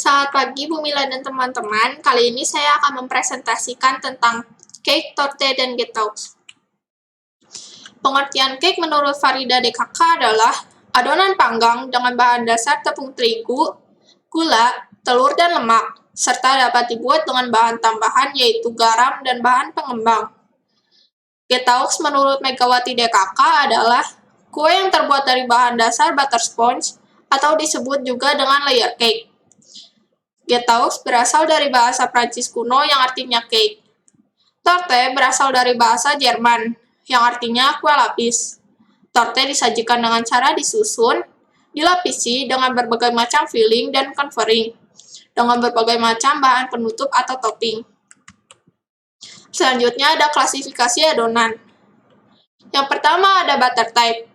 Selamat pagi Bu Mila dan teman-teman. Kali ini saya akan mempresentasikan tentang cake, torte, dan getox. Pengertian cake menurut Farida DKK adalah adonan panggang dengan bahan dasar tepung terigu, gula, telur, dan lemak, serta dapat dibuat dengan bahan tambahan yaitu garam dan bahan pengembang. Getox menurut Megawati DKK adalah kue yang terbuat dari bahan dasar butter sponge atau disebut juga dengan layer cake. Getox berasal dari bahasa Prancis kuno yang artinya cake. Torte berasal dari bahasa Jerman yang artinya kue lapis. Torte disajikan dengan cara disusun, dilapisi dengan berbagai macam filling dan covering, dengan berbagai macam bahan penutup atau topping. Selanjutnya ada klasifikasi adonan. Yang pertama ada butter type.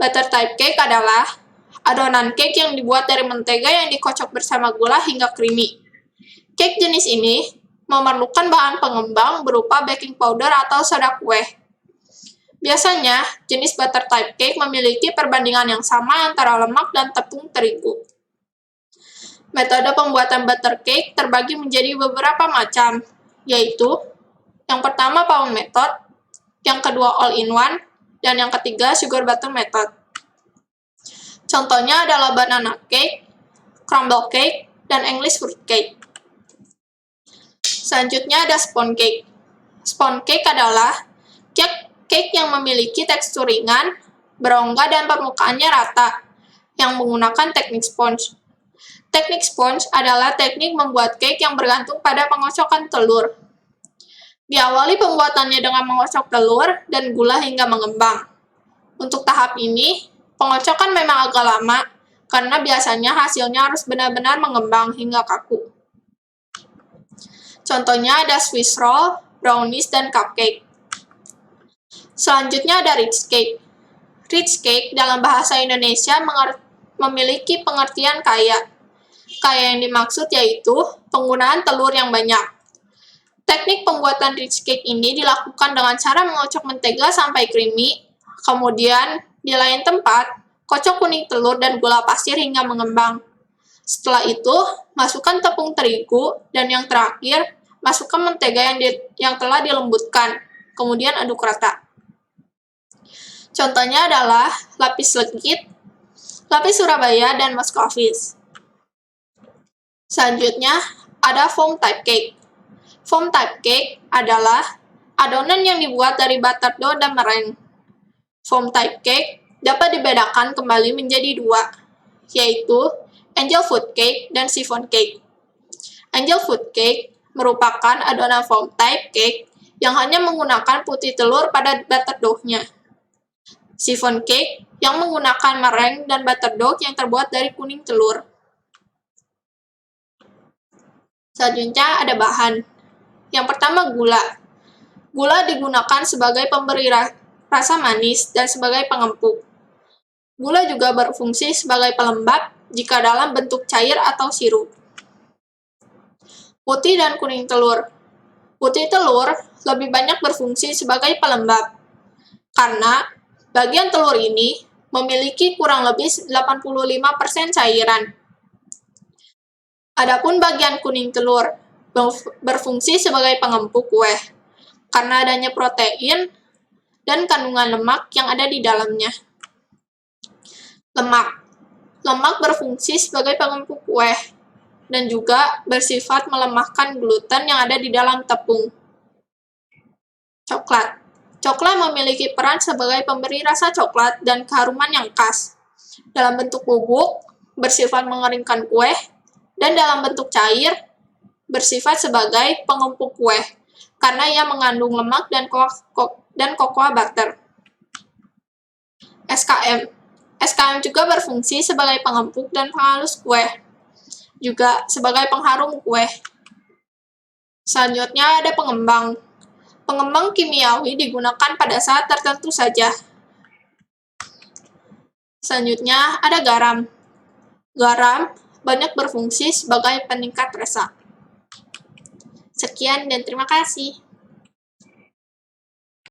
Butter type cake adalah adonan cake yang dibuat dari mentega yang dikocok bersama gula hingga creamy. Cake jenis ini memerlukan bahan pengembang berupa baking powder atau soda kue. Biasanya, jenis butter type cake memiliki perbandingan yang sama antara lemak dan tepung terigu. Metode pembuatan butter cake terbagi menjadi beberapa macam, yaitu yang pertama pound method, yang kedua all-in-one, dan yang ketiga sugar butter method. Contohnya adalah banana cake, crumble cake, dan English fruit cake. Selanjutnya ada sponge cake. Sponge cake adalah cake yang memiliki tekstur ringan, berongga, dan permukaannya rata, yang menggunakan teknik sponge. Teknik sponge adalah teknik membuat cake yang bergantung pada pengocokan telur. Diawali pembuatannya dengan mengocok telur dan gula hingga mengembang. Untuk tahap ini, pengocokan memang agak lama, karena biasanya hasilnya harus benar-benar mengembang hingga kaku. Contohnya ada Swiss roll, brownies, dan cupcake. Selanjutnya ada rich cake. Rich cake dalam bahasa Indonesia memiliki pengertian kaya. Kaya yang dimaksud yaitu penggunaan telur yang banyak. Teknik pembuatan rich cake ini dilakukan dengan cara mengocok mentega sampai creamy, kemudian di lain tempat, kocok kuning telur dan gula pasir hingga mengembang. Setelah itu, masukkan tepung terigu, dan yang terakhir, masukkan mentega yang telah dilembutkan, kemudian aduk rata. Contohnya adalah lapis legit, lapis Surabaya, dan Muscovy. Selanjutnya, ada foam type cake. Foam type cake adalah adonan yang dibuat dari butterdough dan meringue. Foam type cake dapat dibedakan kembali menjadi dua, yaitu angel food cake dan chiffon cake. Angel food cake merupakan adonan foam type cake yang hanya menggunakan putih telur pada butterdough-nya. Chiffon cake yang menggunakan meringue dan butterdough yang terbuat dari kuning telur. Selanjutnya ada bahan. Yang pertama gula. Gula digunakan sebagai pemberi rasa manis dan sebagai pengempuk. Gula juga berfungsi sebagai pelembab jika dalam bentuk cair atau sirup. Putih dan kuning telur. Putih telur lebih banyak berfungsi sebagai pelembab, karena bagian telur ini memiliki kurang lebih 85% cairan. Adapun bagian kuning telur berfungsi sebagai pengempuk kue, karena adanya protein dan kandungan lemak yang ada di dalamnya. Lemak. Lemak berfungsi sebagai pengempuk kue, dan juga bersifat melemahkan gluten yang ada di dalam tepung. Coklat. Coklat memiliki peran sebagai pemberi rasa coklat dan keharuman yang khas. Dalam bentuk bubuk, bersifat mengeringkan kue, dan dalam bentuk cair, bersifat sebagai pengempuk kue, karena ia mengandung lemak dan cocoa butter. SKM. SKM juga berfungsi sebagai pengempuk dan penghalus kue, juga sebagai pengharum kue. Selanjutnya ada pengembang. Pengembang kimiawi digunakan pada saat tertentu saja. Selanjutnya ada garam. Garam banyak berfungsi sebagai peningkat rasa. Sekian dan terima kasih.